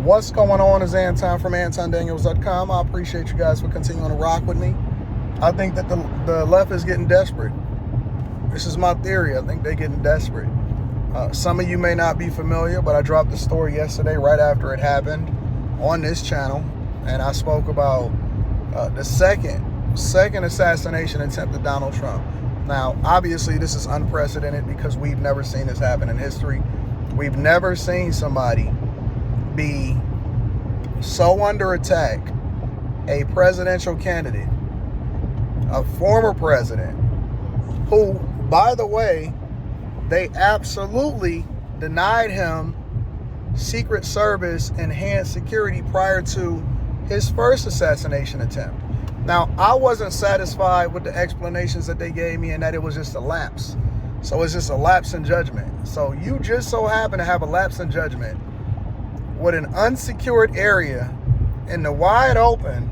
What's going on is Anton from antondaniels.com. I appreciate you guys for continuing to rock with me. I think that the left is getting desperate. This is my theory. I think they're getting desperate. Some of you may not be familiar, but I dropped the story yesterday right after it happened on this channel, and I spoke about the second assassination attempt at Donald Trump. Now, obviously, this is unprecedented because we've never seen this happen in history. We've never seen somebody be so under attack, a presidential candidate, a former president, who, by the way, they absolutely denied him Secret Service enhanced security prior to his first assassination attempt. Now, I wasn't satisfied with the explanations that they gave me and that it was just a lapse. So it's just a lapse in judgment. So you just so happen to have a lapse in judgment with an unsecured area in the wide open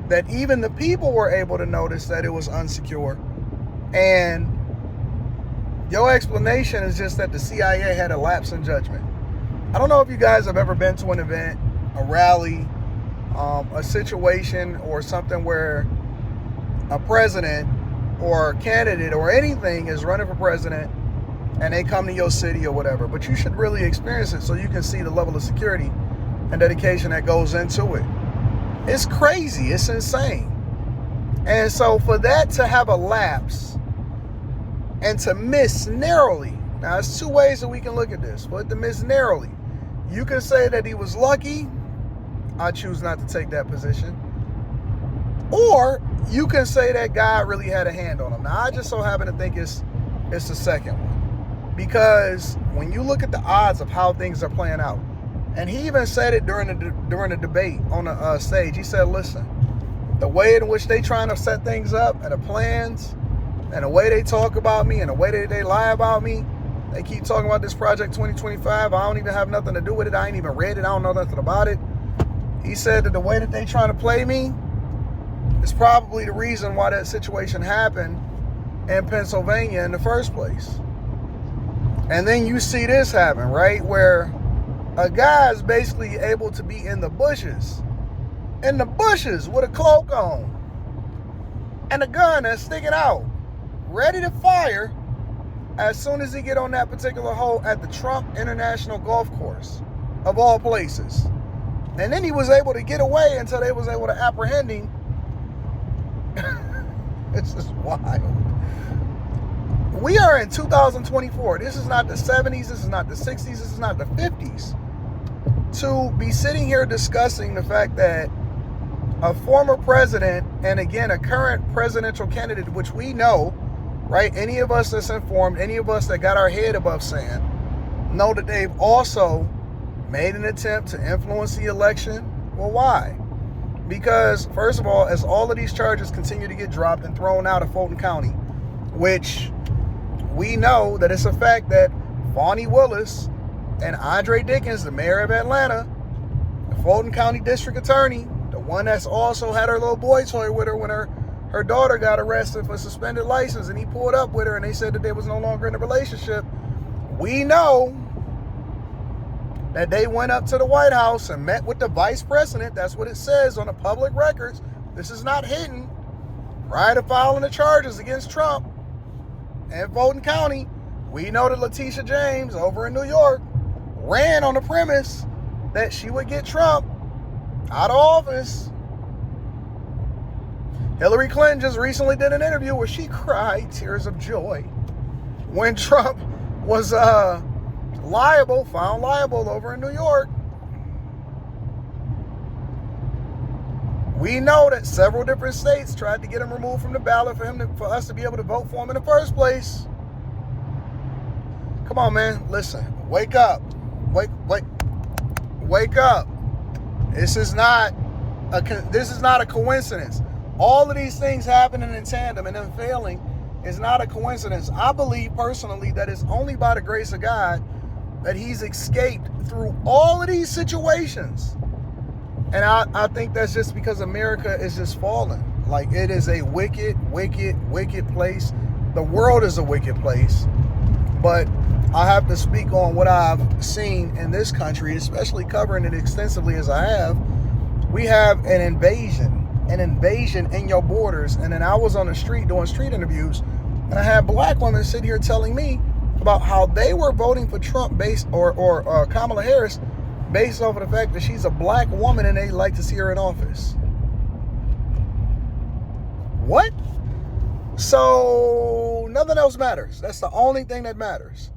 that even the people were able to notice that it was unsecure. And your explanation is just that the CIA had a lapse in judgment. I don't know if you guys have ever been to an event, a rally, a situation or something where a president or a candidate or anything is running for president and they come to your city or whatever, but you should really experience it so you can see the level of security and dedication that goes into it. It's crazy. It's insane. And so for that to have a lapse and to miss narrowly, now there's two ways that we can look at this, but to miss narrowly, you can say that he was lucky. I choose not to take that position. Or you can say that God really had a hand on him. Now, I just so happen to think it's the second one. Because when you look at the odds of how things are playing out, and he even said it during the debate on the stage, he said, listen, the way in which they trying to set things up and the plans and the way they talk about me and the way they lie about me, they keep talking about this Project 2025. I don't even have nothing to do with it. I ain't even read it. I don't know nothing about it. He said that the way that they trying to play me is probably the reason why that situation happened in Pennsylvania in the first place. And then you see this happen, right? Where a guy is basically able to be in the bushes with a cloak on and a gun that's sticking out, ready to fire as soon as he get on that particular hole at the Trump International Golf Course, of all places. And then he was able to get away until they was able to apprehend him. It's just wild. We are in 2024. This is not the 70s. This is not the 60s. This is not the 50s. To be sitting here discussing the fact that a former president, and again, a current presidential candidate, which we know, right? Any of us that's informed, any of us that got our head above sand, know that they've also made an attempt to influence the election. Well, why? Because, first of all, as all of these charges continue to get dropped and thrown out of Fulton County, which we know that it's a fact that Fani Willis and Andre Dickens, the mayor of Atlanta, the Fulton County district attorney, the one that's also had her little boy toy with her when her daughter got arrested for suspended license, and he pulled up with her and they said that they was no longer in a relationship. We know that they went up to the White House and met with the vice president. That's what it says on the public records. This is not hidden. Prior to filing the charges against Trump in Fulton County, we know that Letitia James over in New York ran on the premise that she would get Trump out of office. Hillary Clinton just recently did an interview where she cried tears of joy when Trump was found liable over in New York. We know that several different states tried to get him removed from the ballot for us to be able to vote for him in the first place. Come on, man. Listen, wake up. Wake up. This is not a coincidence. All of these things happening in tandem and then failing is not a coincidence. I believe personally that it's only by the grace of God that he's escaped through all of these situations. And I think that's just because America is just fallen. Like, it is a wicked, wicked, wicked place. The world is a wicked place. But I have to speak on what I've seen in this country, especially covering it extensively as I have. We have an invasion in your borders. And then I was on the street doing street interviews, and I had black women sit here telling me about how they were voting for Trump based or Kamala Harris based off of the fact that she's a black woman and they like to see her in office. What? So nothing else matters. That's the only thing that matters.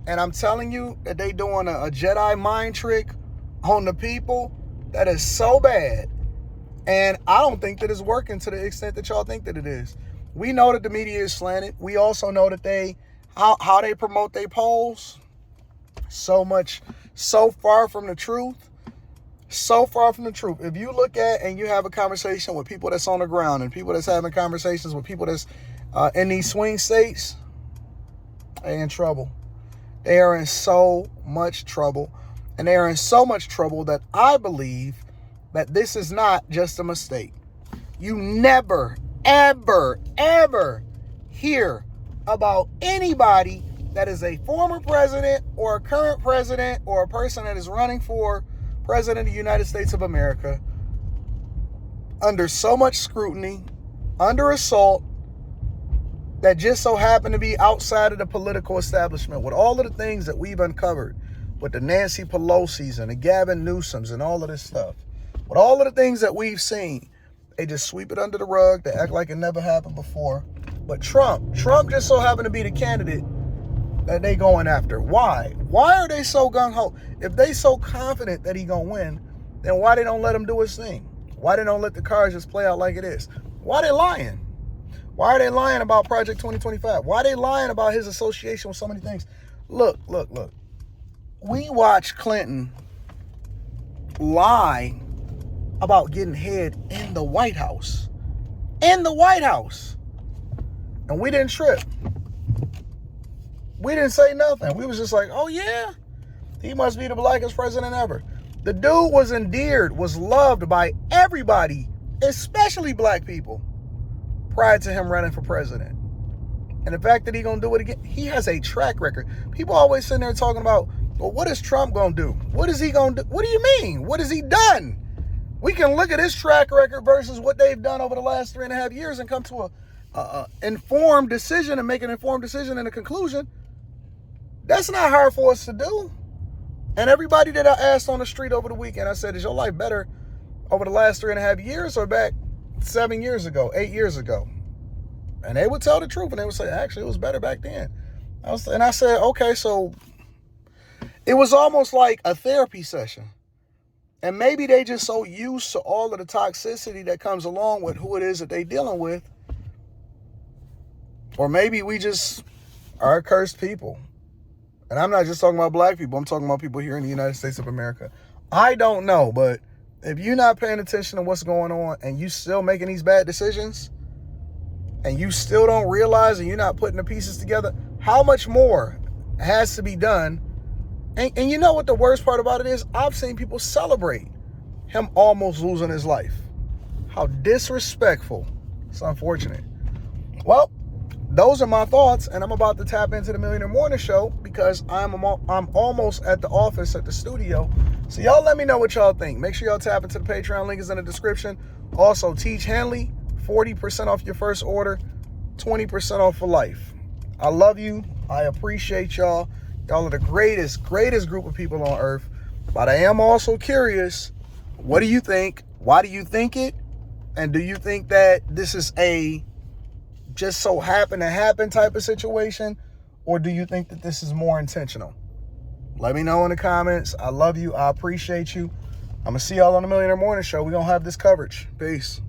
And I'm telling you that they doing a Jedi mind trick on the people that is so bad. And I don't think that it's working to the extent that y'all think that it is. We know that the media is slanted. We also know that how they promote their polls, so far from the truth. So far from the truth. If you look at and you have a conversation with people that's on the ground and people that's having conversations with people that's in these swing states, they're in trouble. They are in so much trouble. And they are in so much trouble that I believe that this is not just a mistake. You never, ever, ever hear about anybody that is a former president or a current president or a person that is running for president of the United States of America under so much scrutiny, under assault, that just so happen to be outside of the political establishment, with all of the things that we've uncovered, with the Nancy Pelosi's and the Gavin Newsoms and all of this stuff, with all of the things that we've seen, they just sweep it under the rug. They act like it never happened before. But Trump just so happened to be the candidate that they going after. Why? Why are they so gung-ho? If they so confident that he gonna win, then why they don't let him do his thing? Why they don't let the cards just play out like it is? Why they lying? Why are they lying about Project 2025? Why are they lying about his association with so many things? Look. We watched Clinton lie about getting head in the White House. In the White House. And we didn't trip. We didn't say nothing. We was just like, oh yeah, he must be the blackest president ever. The dude was endeared, was loved by everybody, especially black people, prior to him running for president. And the fact that he gonna do it again, he has a track record. People always sitting there talking about, well, what is Trump gonna do? What is he gonna do? What do you mean? What has he done? We can look at his track record versus what they've done over the last 3.5 years and come to a informed decision and make an informed decision and a conclusion. That's not hard for us to do. And everybody that I asked on the street over the weekend, I said, is your life better over the last 3.5 years or back 7 years ago, 8 years ago? And they would tell the truth, and they would say, actually, it was better back then. And I said, okay, so it was almost like a therapy session. And maybe they just so used to all of the toxicity that comes along with who it is that they dealing with. Or maybe we just are a cursed people. And I'm not just talking about black people. I'm talking about people here in the United States of America. I don't know, but if you're not paying attention to what's going on and you still making these bad decisions and you still don't realize and you're not putting the pieces together, how much more has to be done? And you know what the worst part about it is? I've seen people celebrate him almost losing his life. How disrespectful. It's unfortunate. Well, those are my thoughts, and I'm about to tap into the Millionaire Morning Show because I'm almost at the office at the studio. So y'all let me know what y'all think. Make sure y'all tap into the Patreon. Link is in the description. Also, Teach Henley, 40% off your first order, 20% off for life. I love you. I appreciate y'all. Y'all are the greatest group of people on earth. But I am also curious, what do you think? Why do you think it? And do you think that this is a just so happen to happen type of situation? Or do you think that this is more intentional? Let me know in the comments. I love you. I appreciate you. I'm going to see y'all on the Millionaire Morning Show. We're going to have this coverage. Peace.